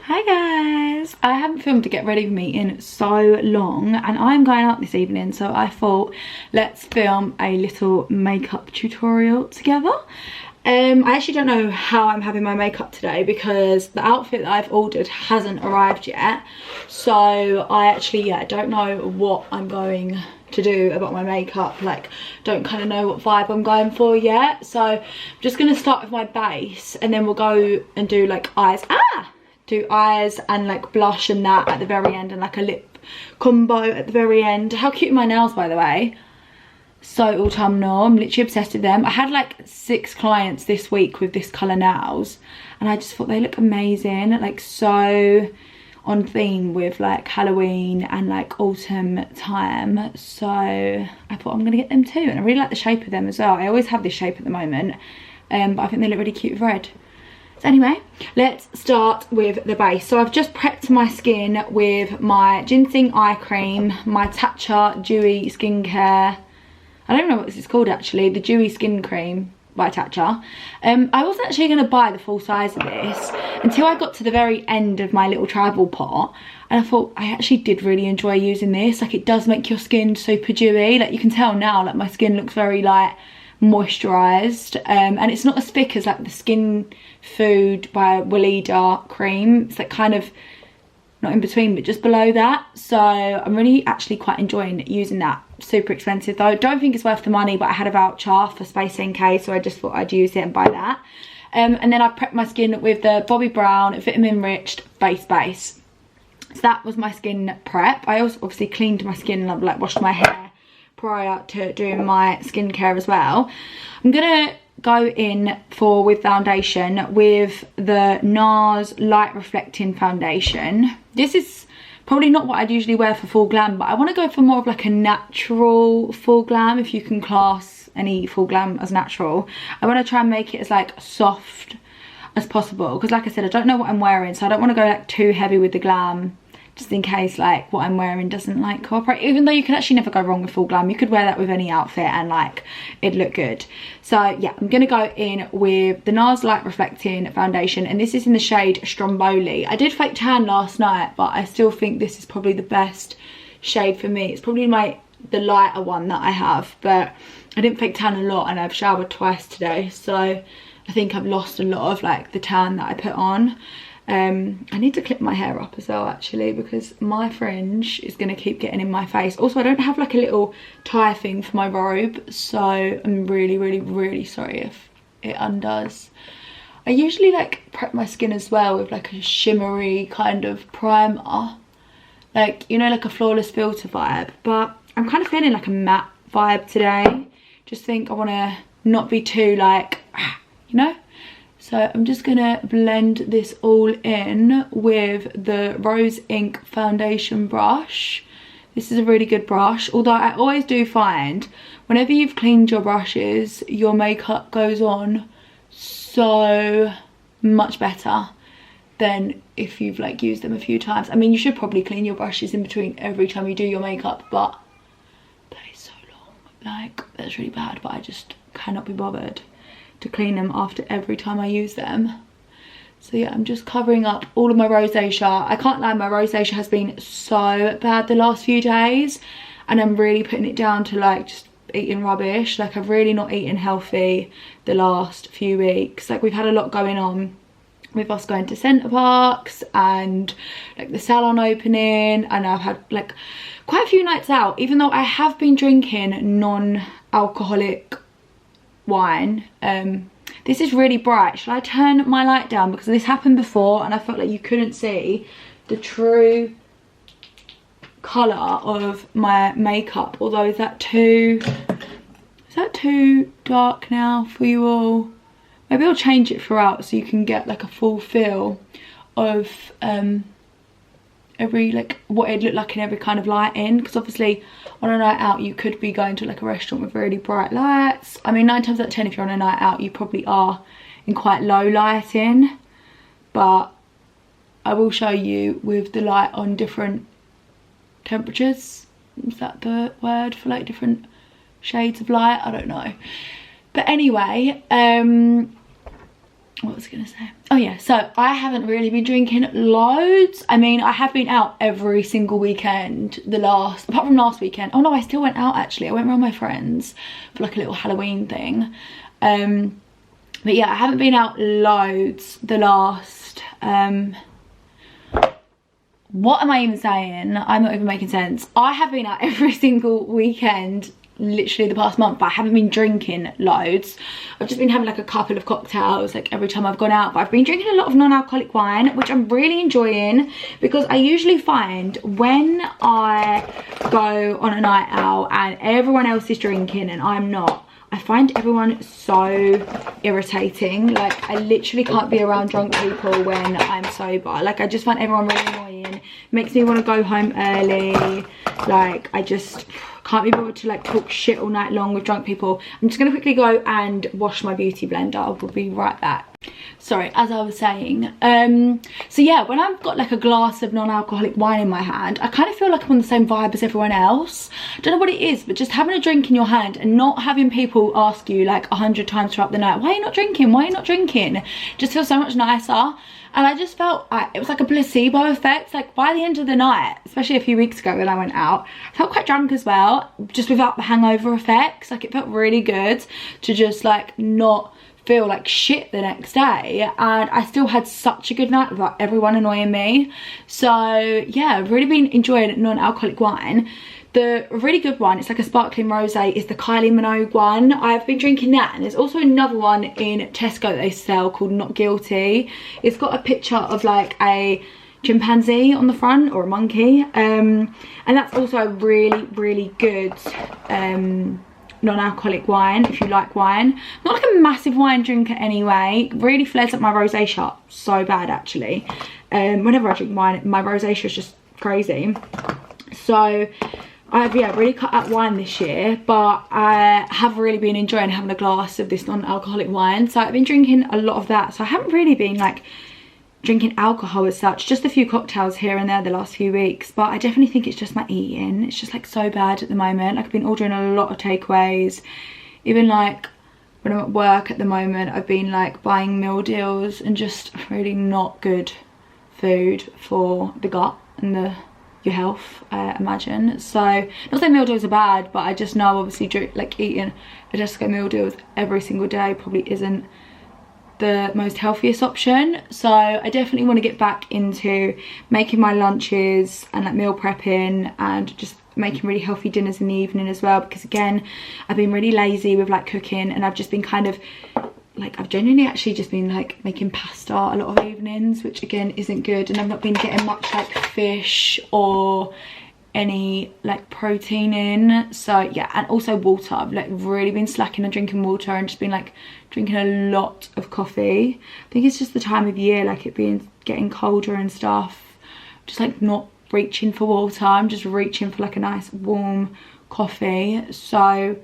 Hi guys, I haven't filmed to get ready with me in so long and I'm going out this evening, so I thought let's film a little makeup tutorial together. I actually don't know how I'm having my makeup today because the outfit that I've ordered hasn't arrived yet, so I actually don't know what I'm going to do about my makeup. Like, don't kind of know what vibe I'm going for yet, so I'm just going to start with my base and then we'll go and do like eyes and like blush and that at the very end, and like a lip combo at the very end. How cute are my nails, by the way? So autumnal. I'm literally obsessed with them. I had like 6 clients this week with this colour nails and I just thought they look amazing, like so on theme with like Halloween and like autumn time, so I thought I'm gonna get them too. And I really like the shape of them as well. I always have this shape at the moment, but I think they look really cute with red. So anyway, let's start with the base. So I've just prepped my skin with my ginseng eye cream, my Tatcha dewy skincare, I don't know what this is called actually, the dewy skin cream by Tatcha. I wasn't actually going to buy the full size of this until I got to the very end of my little travel pot, and I thought I actually did really enjoy using this. Like, it does make your skin super dewy. Like, you can tell now, like my skin looks very like moisturized, and it's not as thick as like the Skin Food by Weleda cream. It's like kind of not in between but just below that, so I'm really actually quite enjoying using that. Super expensive though, don't think it's worth the money, but I had a voucher for Space NK, so I just thought I'd use it and buy that. And then I prepped my skin with the Bobbi Brown Vitamin Rich Face Base. So that was my skin prep. I also obviously cleaned my skin and like washed my hair prior to doing my skincare as well. I'm gonna go in with foundation with the NARS Light Reflecting Foundation. This is probably not what I'd usually wear for full glam, but I want to go for more of like a natural full glam, if you can class any full glam as natural. I want to try and make it as like soft as possible because, like I said, I don't know what I'm wearing, so I don't want to go like too heavy with the glam, just in case like what I'm wearing doesn't like cooperate. Even though you can actually never go wrong with full glam, you could wear that with any outfit and like it'd look good. So yeah, I'm gonna go in with the NARS Light Reflecting Foundation, and this is in the shade Stromboli. I did fake tan last night, but I still think this is probably the best shade for me. It's probably the lighter one that I have, but I didn't fake tan a lot and I've showered twice today, so I think I've lost a lot of like the tan that I put on. I need to clip my hair up as well actually, because my fringe is going to keep getting in my face. Also, I don't have like a little tie thing for my robe, so I'm really sorry if it undoes. I usually like prep my skin as well with like a shimmery kind of primer, like, you know, like a Flawless Filter vibe, but I'm kind of feeling like a matte vibe today. Just think I want to not be too like, you know. So I'm just gonna blend this all in with the Rose Ink foundation brush. This is a really good brush, although I always do find whenever you've cleaned your brushes, your makeup goes on so much better than if you've like used them a few times. I mean, you should probably clean your brushes in between every time you do your makeup, but that is so long. Like, that's really bad, but I just cannot be bothered to clean them after every time I use them. So yeah, I'm just covering up all of my rosacea. I can't lie, my rosacea has been so bad the last few days, and I'm really putting it down to like just eating rubbish. Like, I've really not eaten healthy the last few weeks. Like, we've had a lot going on with us going to Centre Parks and like the salon opening, and I've had like quite a few nights out, even though I have been drinking non-alcoholic wine. This is really bright. Should I turn my light down, because this happened before and I felt like you couldn't see the true colour of my makeup? Although, is that too dark now for you all? Maybe I'll change it throughout so you can get like a full feel of every, like, what it'd look like in every kind of lighting, because obviously on a night out you could be going to like a restaurant with really bright lights. I mean, 9 times out of 10 if you're on a night out you probably are in quite low lighting, but I will show you with the light on different temperatures. Is that the word for like different shades of light? I don't know. But anyway, what was I gonna say? Oh yeah, so I haven't really been drinking loads. I mean, I have been out every single weekend apart from last weekend. Oh no, I still went out actually. I went around my friends for like a little Halloween thing. But yeah, I haven't been out loads the last, what am I even saying? I'm not even making sense. I have been out every single weekend literally the past month, but I haven't been drinking loads. I've just been having like a couple of cocktails like every time I've gone out, but I've been drinking a lot of non-alcoholic wine, which I'm really enjoying, because I usually find when I go on a night out and everyone else is drinking and I'm not, I find everyone so irritating. Like, I literally can't be around drunk people when I'm sober. Like, I just find everyone really annoying. Makes me want to go home early. Like, I just can't be bothered to like talk shit all night long with drunk people. I'm just gonna quickly go and wash my beauty blender. I will be right back. Sorry, as I was saying, so yeah, when I've got like a glass of non-alcoholic wine in my hand, I kind of feel like I'm on the same vibe as everyone else. I don't know what it is, but just having a drink in your hand and not having people ask you like 100 times throughout the night, why are you not drinking, why are you not drinking, just feels so much nicer. And I just felt it was like a placebo effect. Like, by the end of the night, especially a few weeks ago when I went out, I felt quite drunk as well, just without the hangover effects. Like, it felt really good to just like not feel like shit the next day, and I still had such a good night without everyone annoying me. So yeah, I've really been enjoying non-alcoholic wine. The really good one, it's like a sparkling rosé, is the Kylie Minogue one. I've been drinking that, and there's also another one in Tesco that they sell called Not Guilty. It's got a picture of like a chimpanzee on the front, or a monkey, and that's also a really good non-alcoholic wine if you like wine. I'm not like a massive wine drinker anyway. It really flares up my rosacea so bad actually. Whenever I drink wine, my rosacea is just crazy. So I've really cut out wine this year, but I have really been enjoying having a glass of this non-alcoholic wine. So I've been drinking a lot of that. So I haven't really been like drinking alcohol as such, just a few cocktails here and there the last few weeks, but I definitely think it's just my eating. It's just like so bad at the moment. Like, I've been ordering a lot of takeaways. Even like when I'm at work at the moment, I've been like buying meal deals, and just really not good food for the gut and your health, I imagine. So not saying meal deals are bad, but I just know obviously like eating a Tesco meal deals every single day probably isn't the most healthiest option. So I definitely want to get back into making my lunches and like meal prepping, and just making really healthy dinners in the evening as well, because again, I've been really lazy with like cooking, and I've just been kind of like, I've genuinely actually just been like making pasta a lot of evenings, which again isn't good, and I've not been getting much like fish or any like protein in. So yeah, and also water. I've like really been slacking on drinking water, and just been like drinking a lot of coffee. I think it's just the time of year, like it being getting colder and stuff, just like not reaching for water. I'm just reaching for like a nice warm coffee. So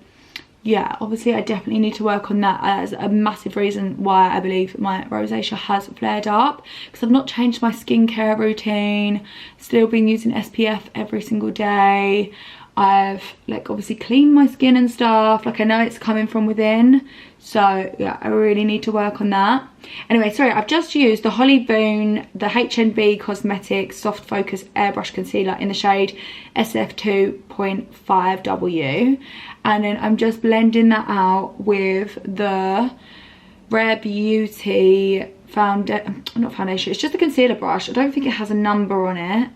yeah, obviously I definitely need to work on that as a massive reason why I believe my rosacea has flared up, because I've not changed my skincare routine. Still been using SPF every single day. I've like obviously cleaned my skin and stuff. Like, I know it's coming from within, so yeah, I really need to work on that. Anyway, sorry, I've just used the Holly Boone, the HNB Cosmetics Soft Focus Airbrush Concealer in the shade SF2.5W, and then I'm just blending that out with the Rare Beauty not foundation, it's just a concealer brush. I don't think it has a number on it.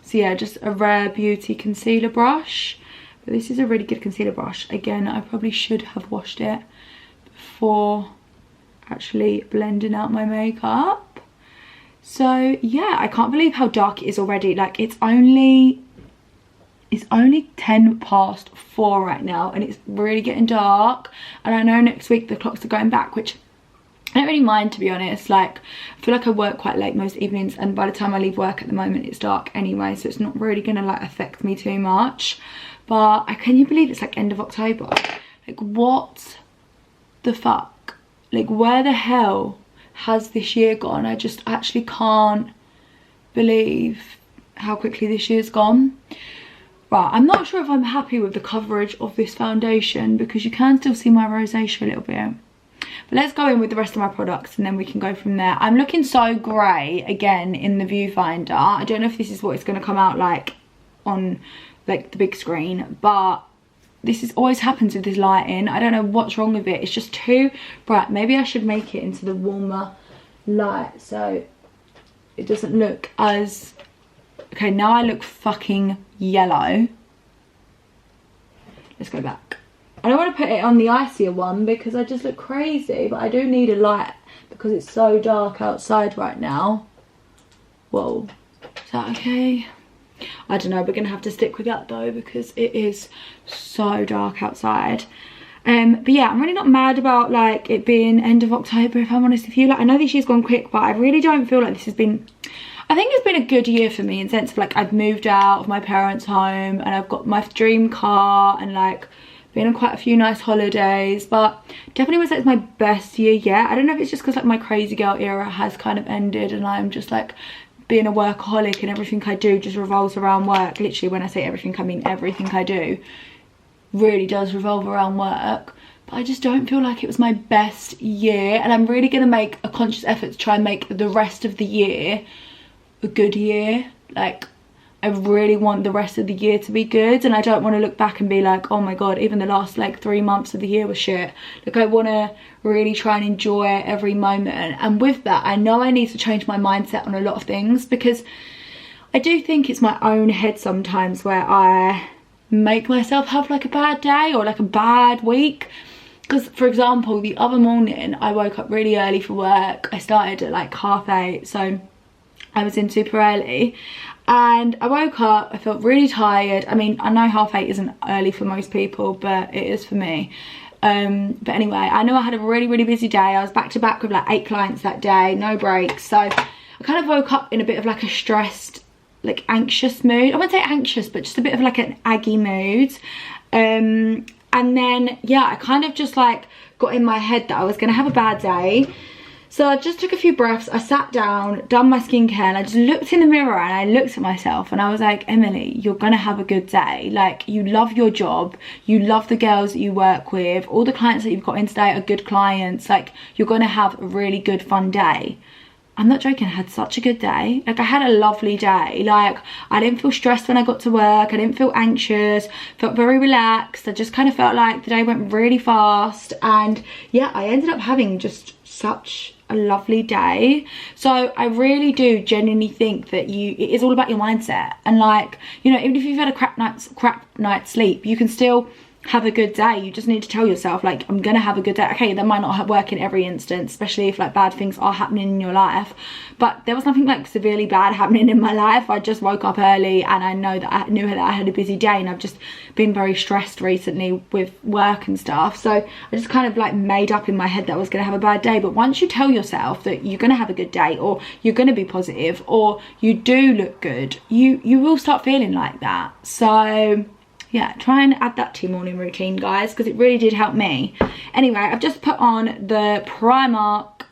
So yeah, just a Rare Beauty concealer brush. But this is a really good concealer brush. Again, I probably should have washed it before actually blending out my makeup. So yeah, I can't believe how dark it is already. Like, it's only 10 past 4 right now, and it's really getting dark. And I know next week the clocks are going back, which I don't really mind, to be honest. Like, I feel like I work quite late most evenings, and by the time I leave work at the moment it's dark anyway, so it's not really gonna like affect me too much. But can you believe it's like end of October? Like, what the fuck? Like, where the hell has this year gone? I just actually can't believe how quickly this year's gone. Right, I'm not sure if I'm happy with the coverage of this foundation, because you can still see my rosacea a little bit. But let's go in with the rest of my products and then we can go from there. I'm looking so grey again in the viewfinder. I don't know if this is what it's going to come out like on like the big screen, but this is always happens with this lighting. I don't know what's wrong with it. It's just too bright. Maybe I should make it into the warmer light so it doesn't look as... Okay, now I look fucking yellow. Let's go back. I don't want to put it on the icier one because I just look crazy, but I do need a light because it's so dark outside right now. Whoa, is that okay? I don't know, we're gonna have to stick with that though because it is so dark outside. But yeah, I'm really not mad about like it being end of October, if I'm honest with you. Like, I know this year's gone quick, but I really don't feel like this has been... I think it's been a good year for me in the sense of like I've moved out of my parents' home and I've got my dream car and like been on quite a few nice holidays, but definitely was like my best year yet. I don't know if it's just because like my crazy girl era has kind of ended and I'm just like being a workaholic and everything I do just revolves around work. Literally, when I say everything, I mean everything I do really does revolve around work. But I just don't feel like it was my best year, and I'm really gonna make a conscious effort to try and make the rest of the year a good year. Like, I really want the rest of the year to be good, and I don't want to look back and be like, oh my god, even the last like 3 months of the year was shit. Like, I want to really try and enjoy every moment, and with that I know I need to change my mindset on a lot of things, because I do think it's my own head sometimes where I make myself have like a bad day or like a bad week. Because, for example, the other morning I woke up really early for work. I started at like 8:30, so I was in super early, and I woke up, I felt really tired. I mean, I know 8:30 isn't early for most people, but it is for me. But anyway, I know I had a really busy day. I was back to back with like 8 clients that day, no breaks. So I kind of woke up in a bit of like a stressed, like anxious mood. I wouldn't say anxious, but just a bit of like an aggy mood. And then, yeah, I kind of just like got in my head that I was gonna have a bad day. So I just took a few breaths, I sat down, done my skincare, and I just looked in the mirror and I looked at myself and I was like, Emily, you're gonna have a good day. Like, you love your job, you love the girls that you work with, all the clients that you've got in today are good clients. Like, you're gonna have a really good, fun day. I'm not joking, I had such a good day. Like, I had a lovely day. Like, I didn't feel stressed when I got to work. I didn't feel anxious, felt very relaxed. I just kind of felt like the day went really fast. And yeah, I ended up having just such a lovely day. So I really do genuinely think that it is all about your mindset. And like, you know, even if you've had a crap night's sleep, you can still have a good day. You just need to tell yourself, like, I'm gonna have a good day. Okay, that might not work in every instance, especially if like bad things are happening in your life, but there was nothing like severely bad happening in my life. I just woke up early and I knew that I had a busy day, and I've just been very stressed recently with work and stuff. So I just kind of like made up in my head that I was gonna have a bad day. But once you tell yourself that you're gonna have a good day, or you're gonna be positive, or you do look good, you will start feeling like that. So yeah, try and add that to your morning routine, guys, because it really did help me. Anyway, I've just put on the Primark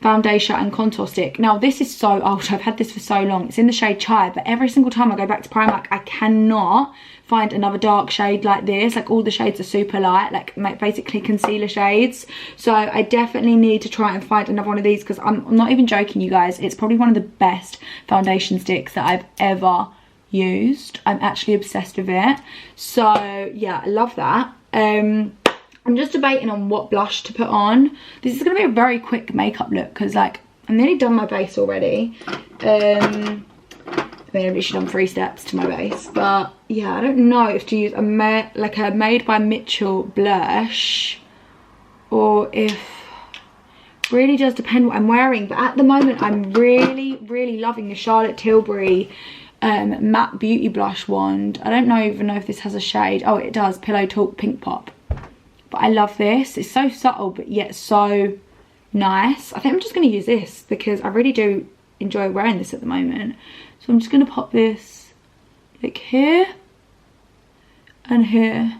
foundation and contour stick. Now, this is so old. I've had this for so long. It's in the shade Chai, but every single time I go back to Primark, I cannot find another dark shade like this. Like, all the shades are super light, like basically concealer shades. So I definitely need to try and find another one of these, because I'm not even joking, you guys. It's probably one of the best foundation sticks that I've ever used. I'm actually obsessed with it. So yeah, I love that. I'm just debating on what blush to put on. This is gonna be a very quick makeup look, because like I've nearly done my base already. I mean, I've literally done 3 steps to my base, but yeah, I don't know if to use a Made by Mitchell blush, or if really does depend what I'm wearing. But at the moment, I'm really loving the Charlotte Tilbury matte beauty blush wand. I don't even know if this has a shade. Oh, it does, Pillow Talk Pink Pop. But I love this. It's so subtle but yet so nice. I think I'm just going to use this because I really do enjoy wearing this at the moment. So I'm just going to pop this like here and here.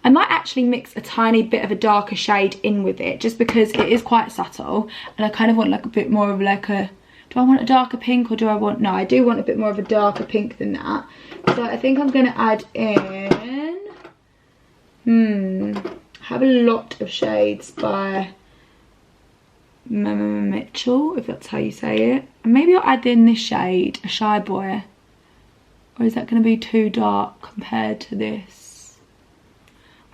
I might actually mix a tiny bit of a darker shade in with it, just because it is quite subtle, and I kind of want like a bit more of like a, do I want a darker pink, or do I want, no, I do want a bit more of a darker pink than that. So I think I'm going to add in, I have a lot of shades by Mitchell, if that's how you say it. And maybe I'll add in this shade, a Shy Boy. Or is that going to be too dark compared to this?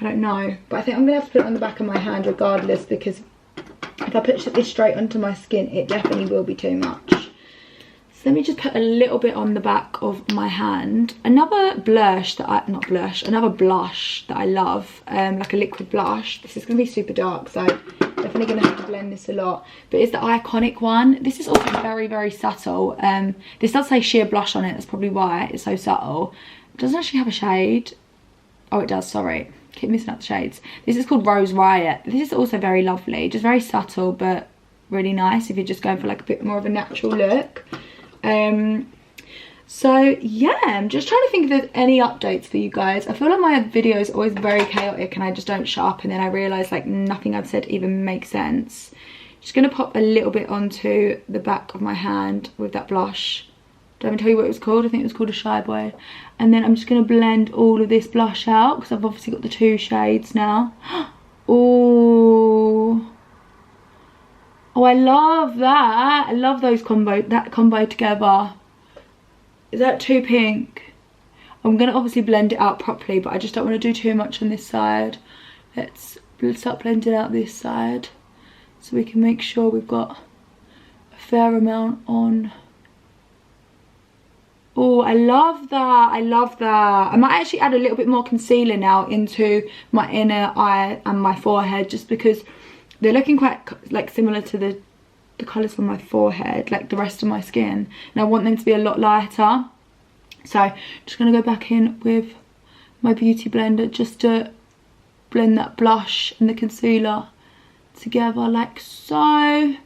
I don't know. But I think I'm going to have to put it on the back of my hand regardless, because if I put this straight onto my skin, it definitely will be too much. So let me just put a little bit on the back of my hand. Another blush that another blush that I love, like a liquid blush. This is going to be super dark, so definitely going to have to blend this a lot. But it's the Iconic one. This is also very, very subtle. This does say sheer blush on it. That's probably why it's so subtle. It doesn't actually have a shade. Oh, it does, sorry. Keep missing out the shades. This is called Rose Riot. This is also very lovely. Just very subtle, but really nice if you're just going for like a bit more of a natural look. So yeah, I'm just trying to think if there's any updates for you guys. I feel like my video is always very chaotic and I just don't shut up, and then I realise like nothing I've said even makes sense. Just gonna pop a little bit onto the back of my hand with that blush. Don't tell you what it was called. I think it was called a Shy Boy. And then I'm just gonna blend all of this blush out because I've obviously got the 2 shades now. Oh, I love that. I love those combo together. Is that too pink? I'm gonna obviously blend it out properly, but I just don't want to do too much on this side. Let's start blending out this side so we can make sure we've got a fair amount on. Oh, I love that. I love that. I might actually add a little bit more concealer now into my inner eye and my forehead, just because they're looking quite like similar to the colours on my forehead, like the rest of my skin, and I want them to be a lot lighter. So I'm just going to go back in with my beauty blender just to blend that blush and the concealer together like so.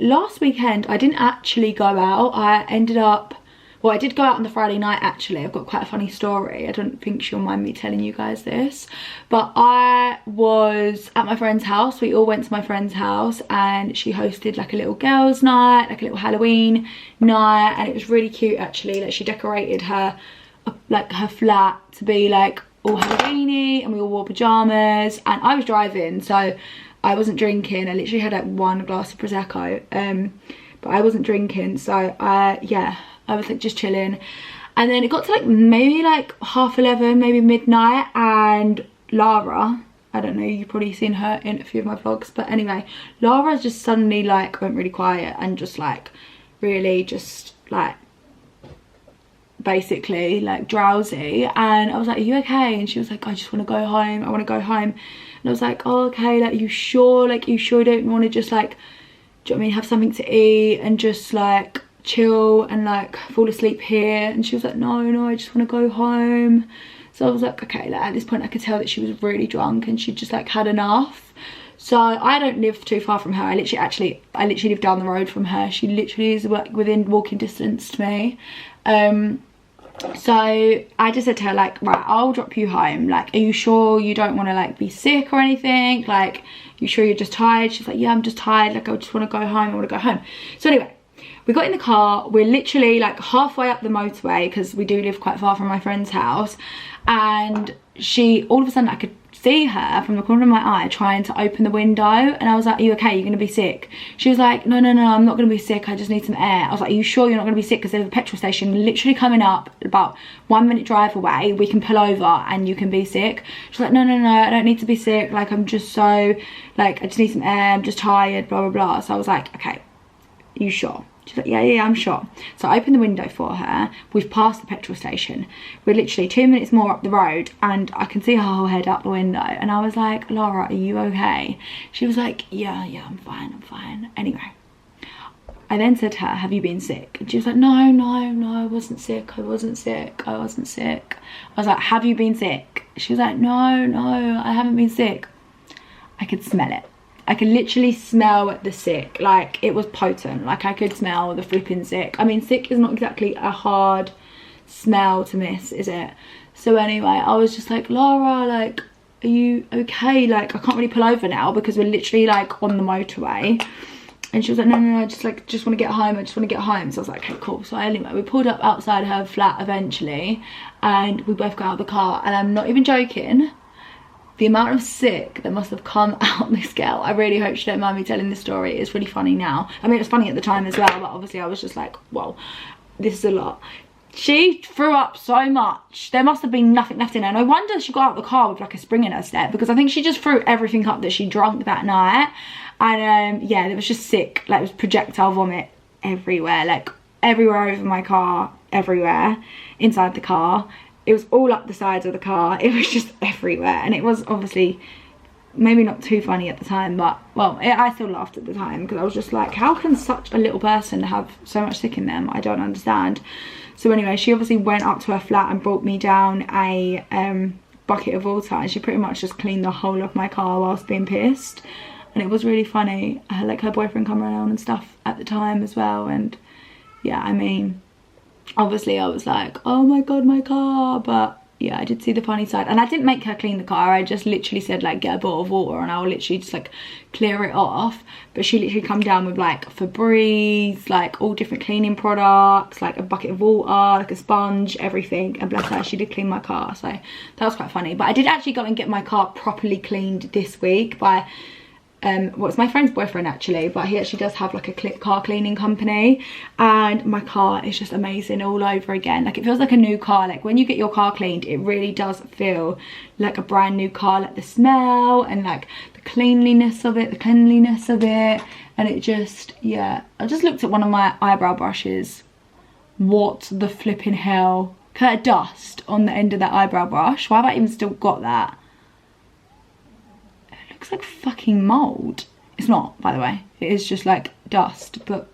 Last weekend I didn't actually go out. I ended up, well, I did go out on the Friday night actually. I've got quite a funny story. I don't think she'll mind me telling you guys this. But I was at my friend's house. We all went to my friend's house and she hosted like a little girls' night, like a little Halloween night. And it was really cute actually. Like she decorated her, like her flat to be like all Halloween-y, and we all wore pyjamas. And I was driving, so I wasn't drinking. I literally had like 1 glass of Prosecco. But I wasn't drinking, so yeah. I was like just chilling, and then it got to like maybe like 11:30, maybe midnight, and Lara, I don't know, you've probably seen her in a few of my vlogs, but anyway, Lara just suddenly like went really quiet and just like really just like basically like drowsy, and I was like, are you okay? And she was like, I just want to go home, I want to go home. And I was like, oh okay, like you sure you don't want to just like, do you know what I mean, have something to eat and just like chill and like fall asleep here? And she was like, no, I just want to go home. So I was like, okay, like at this point I could tell that she was really drunk and she just like had enough. So I don't live too far from her. I literally live down the road from her. She literally is within walking distance to me. So I just said to her like, right, I'll drop you home. Like, are you sure you don't want to like be sick or anything? Like, you sure you're just tired? She's like, yeah, I'm just tired. Like, I just want to go home. I want to go home. So anyway, we got in the car. We're literally like halfway up the motorway because we do live quite far from my friend's house. And she, all of a sudden I could see her from the corner of my eye trying to open the window, and I was like, are you okay? You're gonna be sick? She was like, no, I'm not gonna be sick, I just need some air. I was like, are you sure you're not gonna be sick? Because there's a petrol station literally coming up about 1 minute drive away. We can pull over and you can be sick. She's like, no, I don't need to be sick, like I'm just so like, I just need some air, I'm just tired, blah blah blah. So I was like, okay, are you sure? She's like, yeah, I'm sure. So I opened the window for her. We've passed the petrol station. We're literally 2 minutes more up the road and I can see her whole head out the window. And I was like, Laura, are you okay? She was like, yeah, I'm fine. Anyway, I then said to her, have you been sick? And she was like, no, I wasn't sick. I was like, have you been sick? She was like, no, I haven't been sick. I could smell it. I could literally smell the sick. Like, it was potent. Like, I could smell the flipping sick. I mean, sick is not exactly a hard smell to miss, is it? So anyway, I was just like, Laura, like, are you okay? Like, I can't really pull over now because we're literally like on the motorway. And she was like, no, I just want to get home. I just want to get home. So I was like, okay, cool. So anyway, we pulled up outside her flat eventually and we both got out of the car, and I'm not even joking. the amount of sick that must have come out this girl. I really hope she don't mind me telling this story. It's really funny now. I mean, it was funny at the time as well, but obviously I was just like, whoa, this is a lot. She threw up so much. There must have been nothing left in her. No wonder she got out of the car with like a spring in her step, because I think she just threw everything up that she drank that night. And yeah, it was just sick. Like, it was projectile vomit everywhere, like everywhere over my car, everywhere inside the car. It was all up the sides of the car. It was just everywhere. And it was obviously maybe not too funny at the time, but well, I still laughed at the time, because I was just like, how can such a little person have so much sick in them? I don't understand. So anyway, she obviously went up to her flat and brought me down a bucket of water, and she pretty much just cleaned the whole of my car whilst being pissed. And it was really funny. I had like her boyfriend come around and stuff at the time as well. And yeah, I mean, obviously I was like, oh my god, my car. But yeah, I did see the funny side. And I didn't make her clean the car. I just literally said like, get a bottle of water and I'll literally just like clear it off. But she literally come down with like Febreze, like all different cleaning products, like a bucket of water, like a sponge, everything. And bless her, she did clean my car. So that was quite funny. But I did actually go and get my car properly cleaned this week by well, it's my friend's boyfriend actually, but he actually does have like a car cleaning company, and my car is just amazing all over again. Like, it feels like a new car. Like, when you get your car cleaned, it really does feel like a brand new car. Like, the smell and like the cleanliness of it, and it just, yeah. I just looked at one of my eyebrow brushes. What the flipping hell? Look at that dust on the end of that eyebrow brush. Why have I even still got that? Looks like fucking mold. It's not, by the way. It is just like dust, but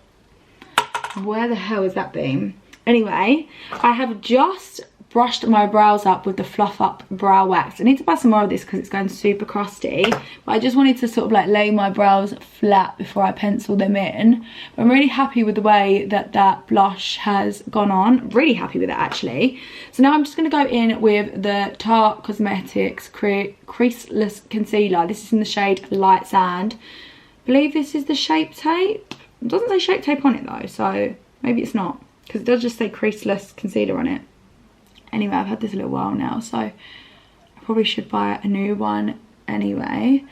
where the hell has that been? Anyway, I have just brushed my brows up with the Fluff Up Brow Wax. I need to buy some more of this because it's going super crusty, but I just wanted to sort of like lay my brows flat before I pencil them in. But I'm really happy with the way that that blush has gone on. Really happy with it actually. So now I'm just going to go in with the Tarte Cosmetics Creaseless Concealer. This is in the shade Light Sand. I believe this is the Shape Tape. It doesn't say Shape Tape on it though, so maybe it's not, because it does just say Creaseless Concealer on it. Anyway, I've had this a little while now, so I probably should buy a new one anyway.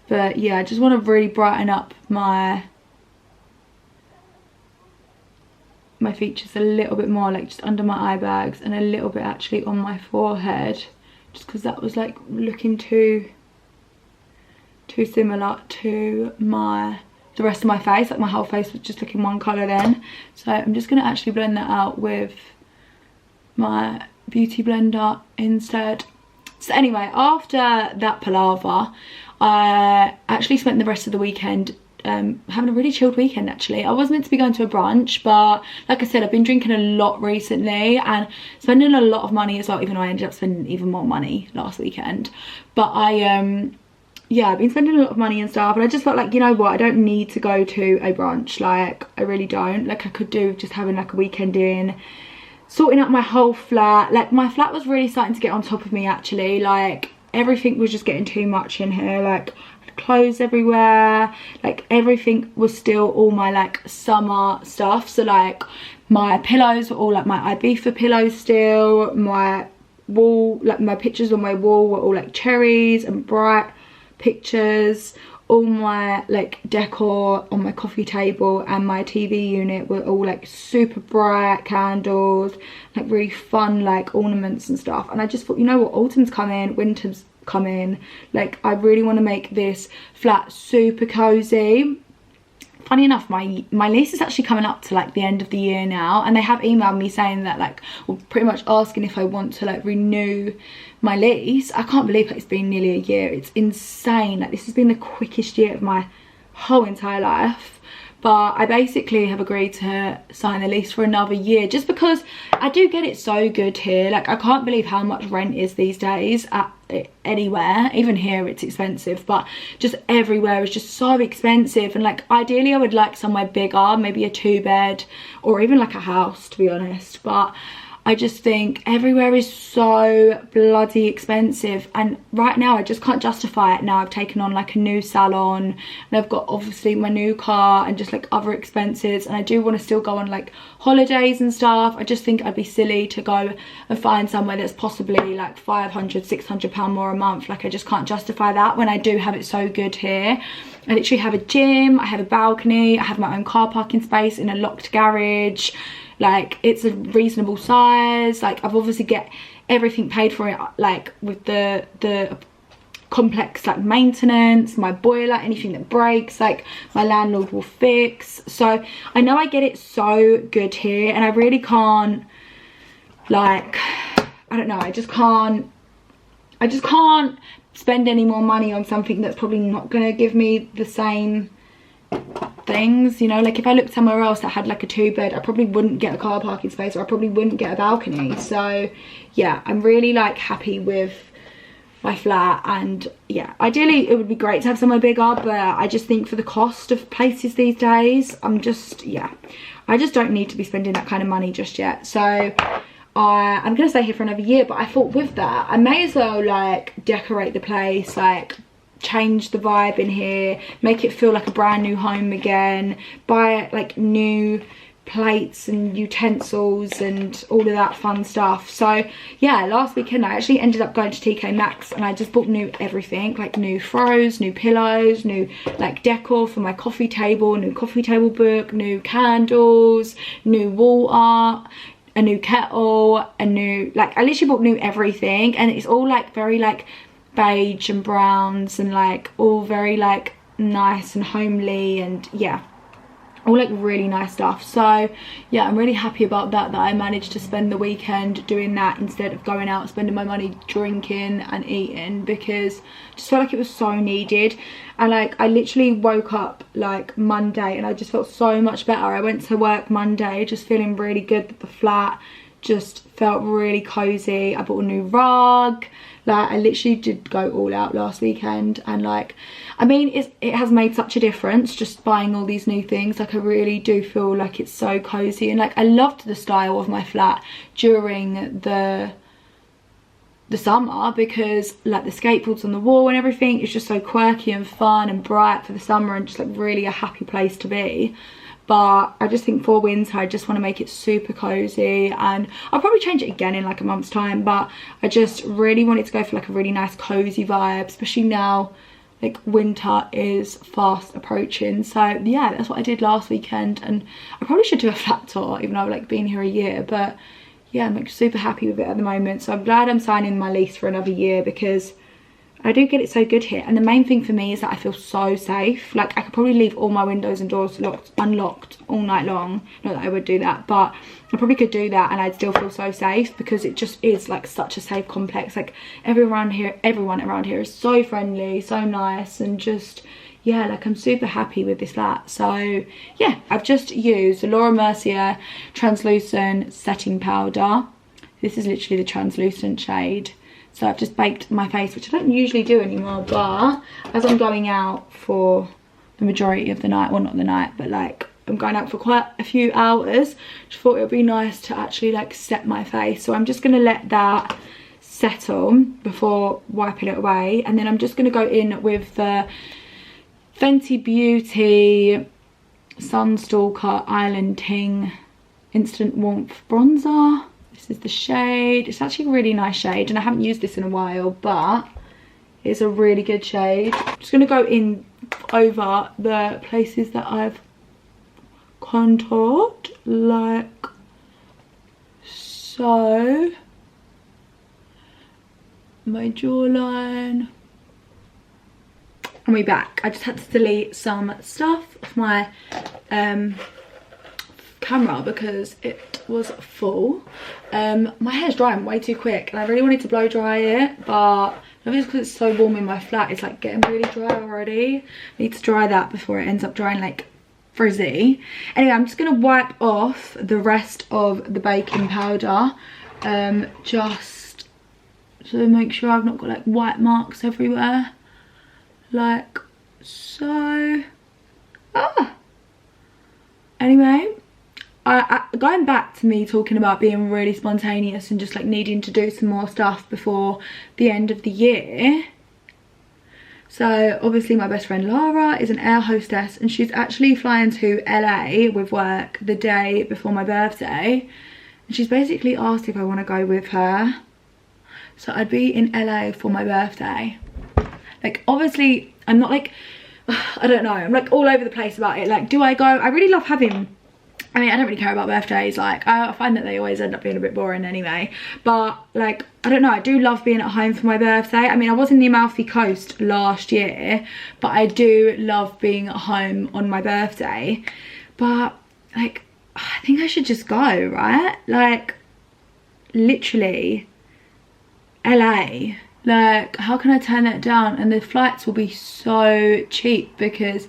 But yeah, I just want to really brighten up my features a little bit more, like just under my eye bags and a little bit actually on my forehead, just because that was like looking too similar to the rest of my face. Like, my whole face was just looking one colour then. So I'm just going to actually blend that out with my beauty blender instead. So anyway, after that palaver, I actually spent the rest of the weekend having a really chilled weekend actually. I was meant to be going to a brunch, but like I said, I've been drinking a lot recently and spending a lot of money as well, even though I ended up spending even more money last weekend. But yeah, I've been spending a lot of money and stuff, and I just felt like, you know what, I don't need to go to a brunch. Like, I really don't. Like, I could do just having like a weekend in, sorting out my whole flat. Like, my flat was really starting to get on top of me actually. Like, everything was just getting too much in here. Like, clothes everywhere, like everything was still all my like summer stuff. So like, my pillows were all like my Ibiza pillows still. My wall, like my pictures on my wall were all like cherries and bright pictures. All my like decor on my coffee table and my TV unit were all like super bright candles, like really fun like ornaments and stuff. And I just thought, you know what, autumn's coming, winter's coming, like I really want to make this flat super cozy. Funny enough, my lease is actually coming up to like the end of the year now, and they have emailed me saying that, like, well, pretty much asking if I want to like renew my lease. I can't believe it's been nearly a year. It's insane. Like, this has been the quickest year of my whole entire life. But I basically have agreed to sign the lease for another year, just because I do get it so good here. Like, I can't believe how much rent is these days at anywhere. Even here it's expensive, but just everywhere is just so expensive. And like, ideally I would like somewhere bigger, maybe a 2-bed or even like a house, to be honest. But I just think everywhere is so bloody expensive, and right now I just can't justify it. Now I've taken on like a new salon, and I've got obviously my new car and just like other expenses, and I do want to still go on like holidays and stuff. I just think I'd be silly to go and find somewhere that's possibly like £500–600 more a month. Like I just can't justify that when I do have it so good here. I literally have a gym, I have a balcony, I have my own car parking space in a locked garage. Like it's a reasonable size. Like I've obviously get everything paid for it, like with the complex like maintenance, my boiler, anything that breaks, like my landlord will fix. So I know I get it so good here, and I really can't, like, I don't know, I just can't spend any more money on something that's probably not gonna give me the same things, you know. Like if I looked somewhere else that had like a 2-bed, I probably wouldn't get a car parking space, or I probably wouldn't get a balcony. So yeah, I'm really like happy with my flat, and yeah, ideally it would be great to have somewhere bigger, but I just think for the cost of places these days, I just don't need to be spending that kind of money just yet. So I'm gonna stay here for another year, but I thought with that I may as well like decorate the place, like change the vibe in here, make it feel like a brand new home again, buy like new plates and utensils and all of that fun stuff. So yeah, last weekend I actually ended up going to TK Maxx, and I just bought new everything, like new throws, new pillows, new like decor for my coffee table, new coffee table book, new candles, new wall art, a new kettle, a new, like I literally bought new everything, and it's all like very like beige and browns, and like all very like nice and homely, and yeah, all like really nice stuff. So yeah, I'm really happy about that I managed to spend the weekend doing that instead of going out spending my money drinking and eating, because I just felt like it was so needed. And like I literally woke up like Monday and I just felt so much better. I went to work Monday just feeling really good, that the flat just felt really cozy. I bought a new rug. Like I literally did go all out last weekend, and like I mean it has made such a difference just buying all these new things. Like I really do feel like it's so cozy, and like I loved the style of my flat during the summer, because like the skateboards on the wall and everything is just so quirky and fun and bright for the summer, and just like really a happy place to be. But I just think for winter I just want to make it super cozy, and I'll probably change it again in like a month's time, but I just really wanted to go for like a really nice cozy vibe, especially now like winter is fast approaching. So yeah, that's what I did last weekend, and I probably should do a flat tour even though I've like been here a year, but yeah, I'm like super happy with it at the moment. So I'm glad I'm signing my lease for another year, because I do get it so good here. And the main thing for me is that I feel so safe. Like I could probably leave all my windows and doors unlocked all night long. Not that I would do that, but I probably could do that and I'd still feel so safe, because it just is like such a safe complex. Like everyone around here is so friendly, so nice, and just yeah, like I'm super happy with this flat. So yeah, I've just used the Laura Mercier translucent setting powder. This is literally the translucent shade. So I've just baked my face, which I don't usually do anymore, but as I'm going out for the majority of the night, well not the night, but like I'm going out for quite a few hours, just thought it would be nice to actually like set my face. So I'm just going to let that settle before wiping it away, and then I'm just going to go in with the Fenty Beauty Sunstalker Island Ting Instant Warmth Bronzer. This is the shade. It's actually a really nice shade, and I haven't used this in a while, but it's a really good shade. I'm just going to go in over the places that I've contoured, like so. My jawline. And we're back. I just had to delete some stuff off my camera because it was full. My hair's drying way too quick, and I really wanted to blow dry it, but maybe it's because it's so warm in my flat, it's like getting really dry already. I need to dry that before it ends up drying like frizzy. Anyway, I'm just gonna wipe off the rest of the baking powder, just to make sure I've not got like white marks everywhere, like so. Anyway, going back to me talking about being really spontaneous and just like needing to do some more stuff before the end of the year. So obviously my best friend Lara is an air hostess, and she's actually flying to LA with work the day before my birthday, and she's basically asked if I want to go with her. So I'd be in LA for my birthday. Like, obviously I'm not like, I don't know, I'm like all over the place about it. Like, do I go? I really love having, I mean, I don't really care about birthdays. Like, I find that they always end up being a bit boring anyway. But, like, I don't know, I do love being at home for my birthday. I mean, I was in the Amalfi Coast last year, but I do love being at home on my birthday. But, like, I think I should just go, right? Like, literally, LA. Like, how can I turn that down? And the flights will be so cheap because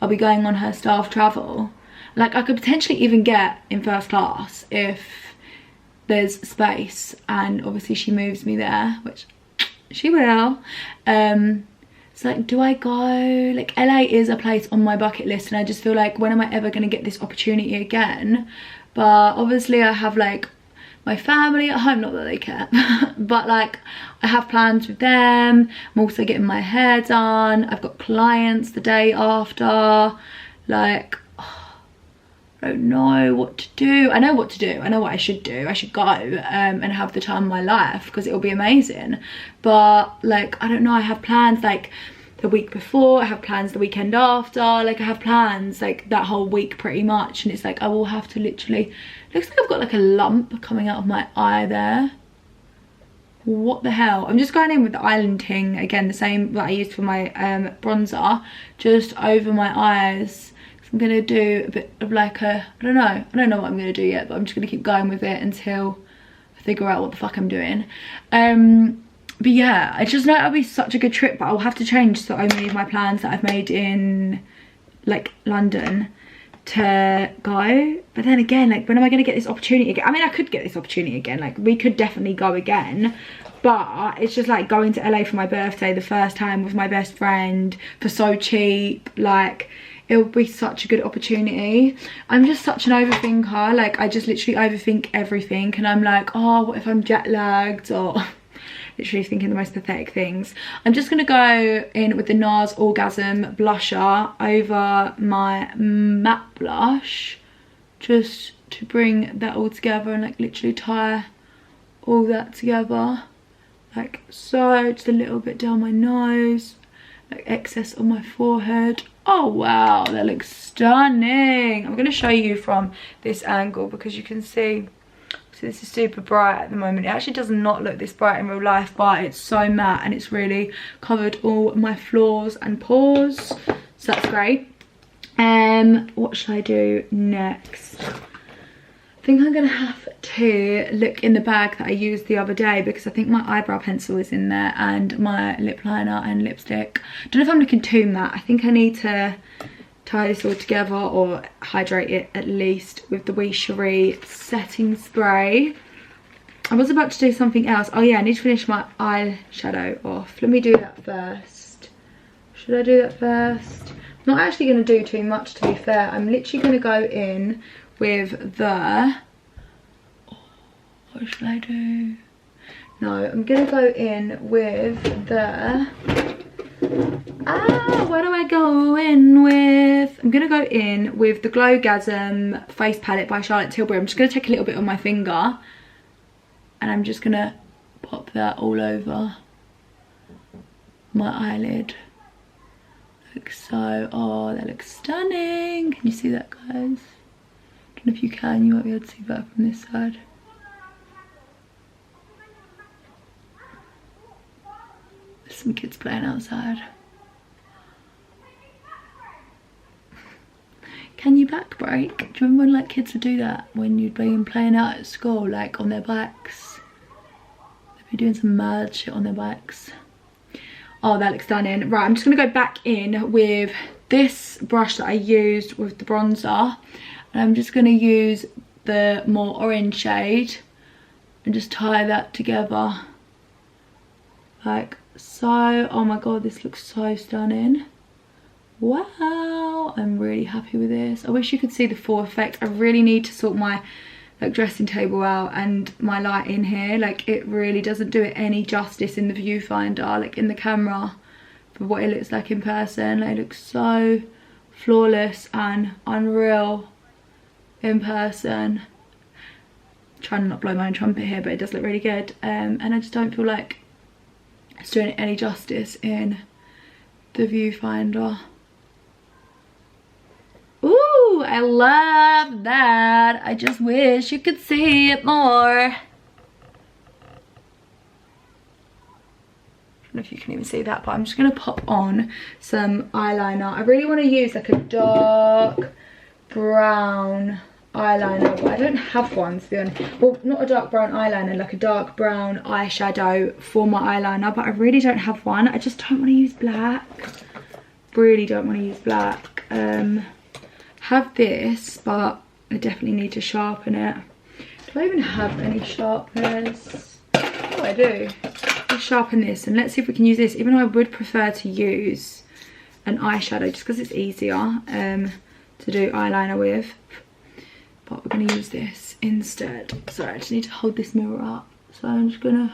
I'll be going on her staff travel. Like, I could potentially even get in first class if there's space, and obviously she moves me there, which she will. It's like, do I go? Like, LA is a place on my bucket list, and I just feel like, when am I ever going to get this opportunity again? But obviously I have like my family at home, not that they care, but like I have plans with them. I'm also getting my hair done. I've got clients the day after. Like, I don't know what to do. I know what to do. I know what I should do. I should go and have the time of my life, because it will be amazing. But like, I don't know, I have plans like the week before, I have plans the weekend after. Like, I have plans like that whole week pretty much, and it's like I will have to literally, looks like I've got like a lump coming out of my eye there. What the hell? I'm just going in with the island ting again, the same that I used for my bronzer, just over my eyes. I'm gonna do a bit of like a, I don't know what I'm gonna do yet, but I'm just gonna keep going with it until I figure out what the fuck I'm doing. But yeah, I just know it'll be such a good trip, but I'll have to change so many of my plans that I've made in like London to go. But then again, like, when am I gonna get this opportunity again? I mean, I could get this opportunity again, like we could definitely go again, but it's just like going to LA for my birthday the first time with my best friend for so cheap. Like, it will be such a good opportunity. I'm just such an overthinker. Like, I just literally overthink everything, and I'm like, oh, what if I'm jet lagged, or literally thinking the most pathetic things. I'm just gonna go in with the NARS Orgasm blusher over my matte blush, just to bring that all together and like literally tie all that together like so. Just a little bit down my nose, like excess on my forehead. Oh wow, that looks stunning. I'm gonna show you from this angle because you can see, so this is super bright at the moment. It actually does not look this bright in real life, but it's so matte and it's really covered all my flaws and pores, so that's great. What should I do next? I think I'm gonna have to look in the bag that I used the other day, because I think my eyebrow pencil is in there and my lip liner and lipstick. Don't know if I'm looking too matte. I think I need to tie this all together, or hydrate it at least, with the Wee Cherie setting spray. I was about to do something else. Oh yeah, I need to finish my eyeshadow off. Let me do that first. Should I do that first? I'm not actually going to do too much, to be fair. I'm literally going to go in with the, what should I do? No, I'm going to go in with the, what do I go in with? I'm going to go in with the Glowgasm face palette by Charlotte Tilbury. I'm just going to take a little bit on my finger, and I'm just going to pop that all over my eyelid. Like so. Oh, that looks stunning. Can you see that, guys? I don't know if you can. You might be able to see that from this side. There's some kids playing outside. Can you back brake? Do you remember when like kids would do that when you'd be playing out at school, like on their bikes? They'd be doing some mad shit on their bikes. Oh, that looks stunning. Right, I'm just gonna go back in with this brush that I used with the bronzer, and I'm just gonna use the more orange shade and just tie that together like so. Oh my god, this looks so stunning. Wow, I'm really happy with this. I wish you could see the full effect. I really need to sort my like dressing table out and my light in here. Like, it really doesn't do it any justice in the viewfinder, like in the camera, for what it looks like in person. Like, it looks so flawless and unreal in person. I'm trying to not blow my own trumpet here, but it does look really good. And I just don't feel like it's doing it any justice in the viewfinder. Ooh, I love that. I just wish you could see it more. I don't know if you can even see that, but I'm just gonna pop on some eyeliner. I really want to use like a dark brown eyeliner, but I don't have one, to be honest. Well, not a dark brown eyeliner, like a dark brown eyeshadow for my eyeliner, but I really don't have one. I just don't want to use black. Really don't want to use black. Have this, but I definitely need to sharpen it. Do I even have any sharpeners? Oh, I do. Let's sharpen this and let's see if we can use this, even though I would prefer to use an eyeshadow just because it's easier to do eyeliner with. But we're going to use this instead. Sorry, I just need to hold this mirror up. So I'm just kind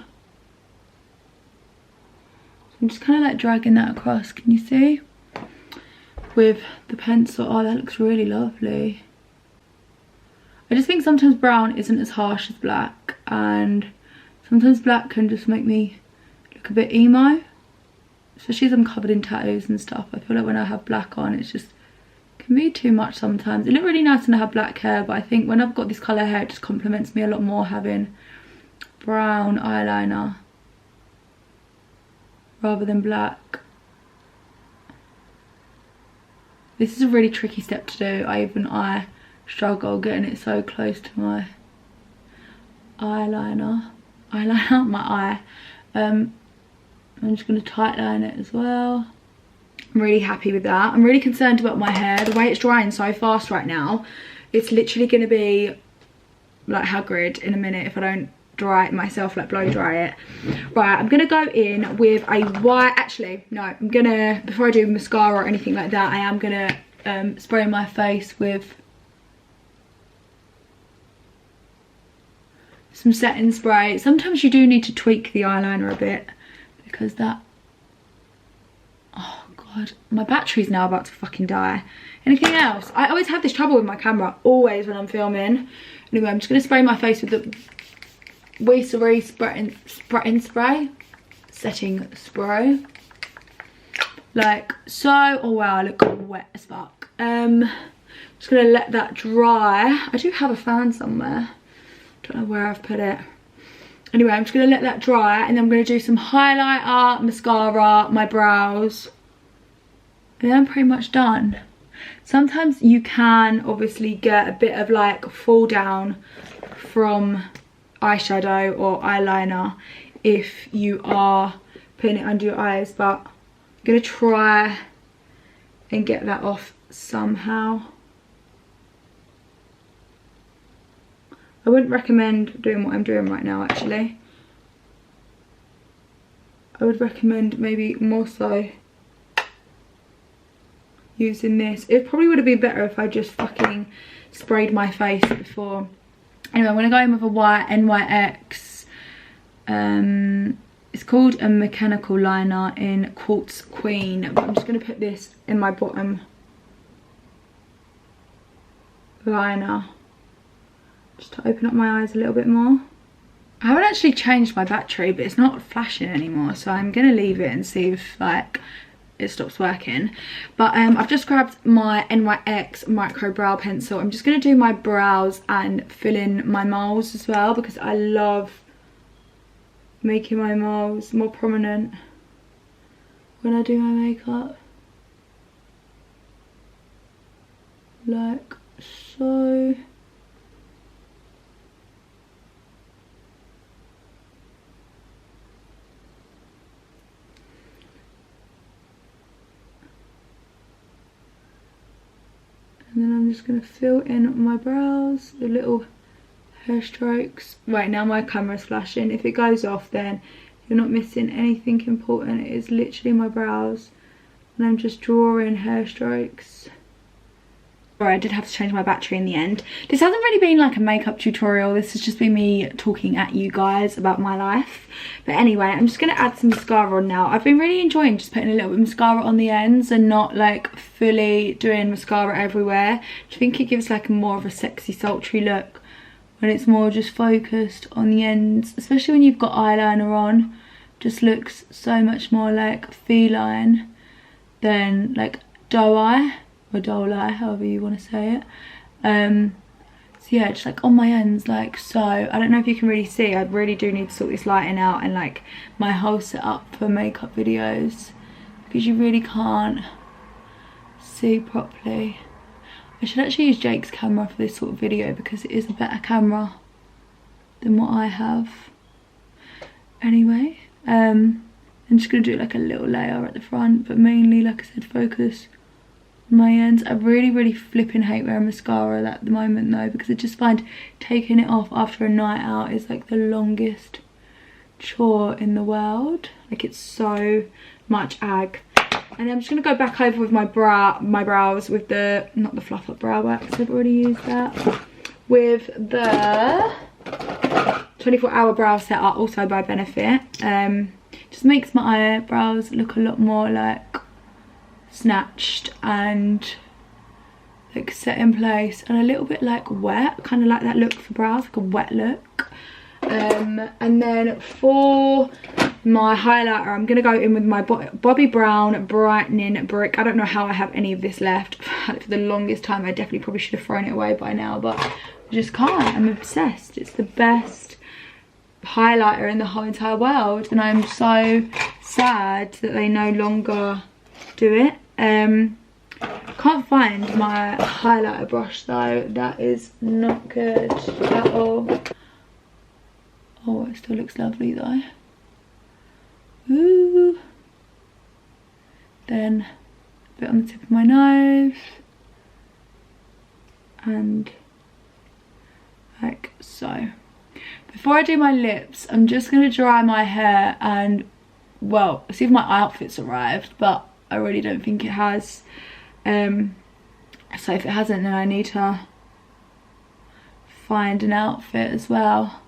of like dragging that across. Can you see? With the pencil. Oh, that looks really lovely. I just think sometimes brown isn't as harsh as black, and sometimes black can just make me look a bit emo, especially as I'm covered in tattoos and stuff. I feel like when I have black on, it's just can be too much sometimes. It looked really nice when I have black hair, but I think when I've got this colour hair, it just complements me a lot more having brown eyeliner rather than black. This is a really tricky step to do. I struggle getting it so close to my eyeliner, my eye. I'm just going to tightline it as well. I'm really happy with that. I'm really concerned about my hair. The way it's drying so fast right now, it's literally going to be like Hagrid in a minute if I don't dry it myself, like blow dry it. Right, I'm gonna go in with a white, actually no, I'm gonna, before I do mascara or anything like that, I am gonna spray my face with some setting spray. Sometimes you do need to tweak the eyeliner a bit because that, oh god, my battery's now about to fucking die. Anything else? I always have this trouble with my camera, always when I'm filming. Anyway, I'm just gonna spray my face with the Weesery setting spray, like so. Oh wow, I look wet as fuck. Just gonna let that dry. I do have a fan somewhere, don't know where I've put it. Anyway, I'm just gonna let that dry, and then I'm gonna do some highlighter, mascara, my brows, and then I'm pretty much done. Sometimes you can obviously get a bit of like fall down from eyeshadow or eyeliner if you are putting it under your eyes, but I'm gonna try and get that off somehow. I wouldn't recommend doing what I'm doing right now, actually. I would recommend maybe more so using this. It probably would have been better if I just fucking sprayed my face before. Anyway, I'm going to go in with a white NYX. It's called a mechanical liner in Quartz Queen. But I'm just going to put this in my bottom liner, just to open up my eyes a little bit more. I haven't actually changed my battery, but it's not flashing anymore, so I'm going to leave it and see if like it stops working. But I've just grabbed my NYX micro brow pencil. I'm just going to do my brows and fill in my moles as well, because I love making my moles more prominent when I do my makeup, like so. And then I'm just going to fill in my brows, the little hair strokes. Right, now my camera's flashing. If it goes off, then you're not missing anything important. It is literally my brows and I'm just drawing hair strokes. Sorry, I did have to change my battery in the end. This hasn't really been like a makeup tutorial. This has just been me talking at you guys about my life. But anyway, I'm just going to add some mascara on now. I've been really enjoying just putting a little bit of mascara on the ends and not like fully doing mascara everywhere. I think it gives like more of a sexy, sultry look when it's more just focused on the ends. Especially when you've got eyeliner on. Just looks so much more like feline than like doe eye. Or doll eye, however you want to say it. So yeah, just like on my ends like so. I don't know if you can really see, I really do need to sort this lighting out and like my whole setup for makeup videos, because you really can't see properly. I should actually use Jake's camera for this sort of video because it is a better camera than what I have. Anyway, I'm just going to do like a little layer at the front, but mainly, like I said, focus my ends. I really flipping hate wearing mascara at the moment though, because I just find taking it off after a night out is like the longest chore in the world. Like it's so much ag. And I'm just gonna go back over with my brows with the, not the fluff up brow wax, I've already used that, with the 24-hour brow setter, also by Benefit. Just makes my eyebrows look a lot more like snatched and like set in place and a little bit like wet, kind of like that look for brows, like a wet look. And then for my highlighter, I'm gonna go in with my Bobbi Brown Brightening Brick. I don't know how I have any of this left. I've had it for the longest time. I definitely probably should have thrown it away by now, but I just can't. I'm obsessed. It's the best highlighter in the whole entire world, and I'm so sad that they no longer do it. Can't find my highlighter brush though. That is not good at all. Oh, it still looks lovely though. Ooh. Then a bit on the tip of my nose and like so. Before I do my lips, I'm just going to dry my hair and, well, see if my outfit's arrived, but I really don't think it has. So if it hasn't, then I need to find an outfit as well,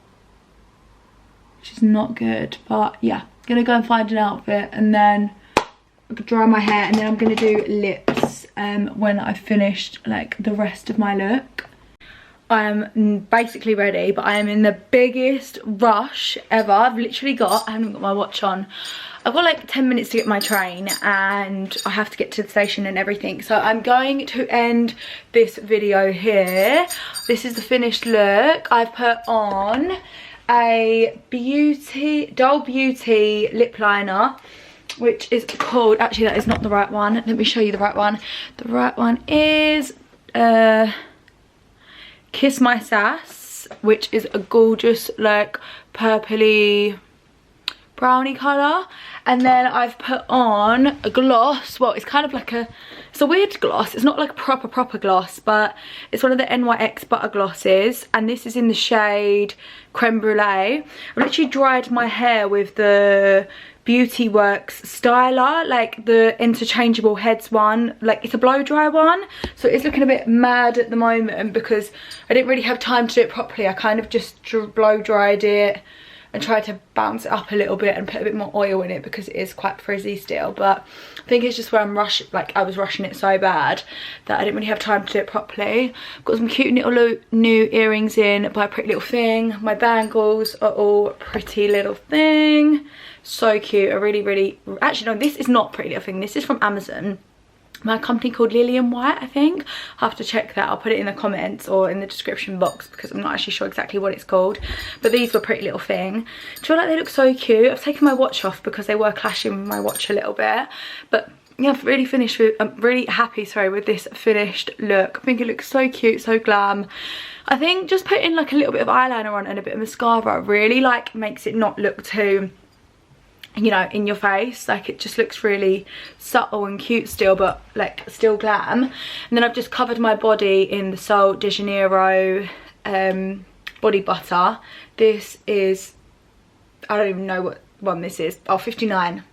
which is not good. But yeah, gonna go and find an outfit and then dry my hair, and then I'm gonna do lips when I've finished like the rest of my look. I'm basically ready, but I am in the biggest rush ever. I've literally got, I haven't got my watch on, I've got like 10 minutes to get my train and I have to get to the station and everything. So I'm going to end this video here. This is the finished look. I've put on a Doll Beauty lip liner, which is called, actually that is not the right one. Let me show you the right one. The right one is Kiss My Sass, which is a gorgeous like purpley brownie colour. And then I've put on a gloss. Well, it's kind of like it's a weird gloss. It's not like a proper gloss, but it's one of the NYX butter glosses, and this is in the shade Creme Brulee. I've literally dried my hair with the Beauty Works styler, like the interchangeable heads one. Like it's a blow dry one, so it's looking a bit mad at the moment because I didn't really have time to do it properly. I kind of just blow dried it and tried to bounce it up a little bit and put a bit more oil in it because it is quite frizzy still. But I think it's just where I'm rushing, like I was rushing it so bad that I didn't really have time to do it properly. Got some cute little new earrings in by Pretty Little Thing. My bangles are all Pretty Little Thing. So cute. I really, actually no, this is not Pretty Little Thing. This is from Amazon. My company called Lillian White, I think. I'll have to check that. I'll put it in the comments or in the description box because I'm not actually sure exactly what it's called. But these were Pretty Little Thing. I feel like they look so cute. I've taken my watch off because they were clashing with my watch a little bit. But yeah, I've really finished with, I'm really happy, sorry, with this finished look. I think it looks so cute, so glam. I think just putting like a little bit of eyeliner on and a bit of mascara really like makes it not look too, you know, in your face. Like it just looks really subtle and cute still, but like still glam. And then I've just covered my body in the Sol de Janeiro body butter. This is, I don't even know what one this is. Oh, 59.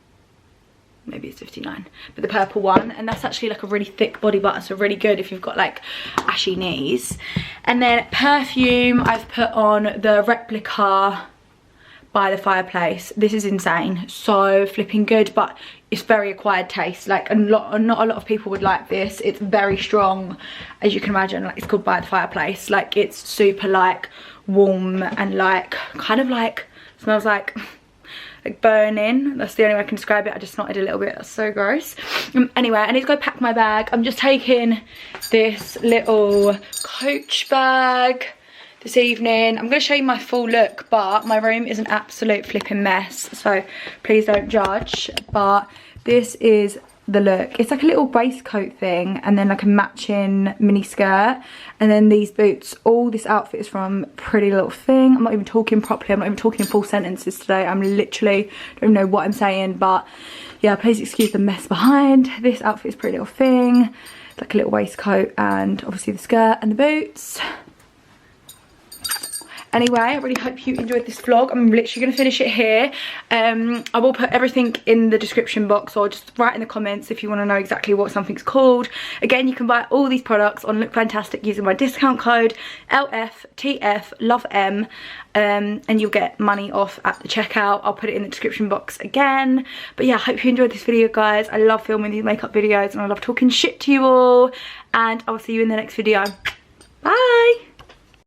maybe it's 59, but the purple one, and that's actually like a really thick body butter, so really good if you've got like ashy knees. And then perfume, I've put on the Replica by the Fireplace. This is insane, so flipping good, but it's very acquired taste. Like not a lot of people would like this. It's very strong, as you can imagine. Like, it's called By the Fireplace. Like, it's super like warm and like kind of like smells like burning. That's the only way I can describe it. I just snorted a little bit. That's so gross. Anyway, I need to go pack my bag. I'm just taking this little Coach bag this evening. I'm going to show you my full look, but my room is an absolute flipping mess, so please don't judge. But this is the look. It's like a little waistcoat thing, and then like a matching mini skirt, and then these boots. All this outfit is from Pretty Little Thing. I'm not even talking properly. I'm not even talking in full sentences today. I'm literally, don't even know what I'm saying, but yeah, please excuse the mess behind. This outfit is Pretty Little Thing. It's like a little waistcoat, and obviously the skirt and the boots. Anyway, I really hope you enjoyed this vlog. I'm literally going to finish it here. I will put everything in the description box, or just write in the comments if you want to know exactly what something's called. Again, you can buy all these products on Look Fantastic using my discount code LFTFLOVEM, and you'll get money off at the checkout. I'll put it in the description box again. But yeah, I hope you enjoyed this video, guys. I love filming these makeup videos, and I love talking shit to you all. And I will see you in the next video. Bye!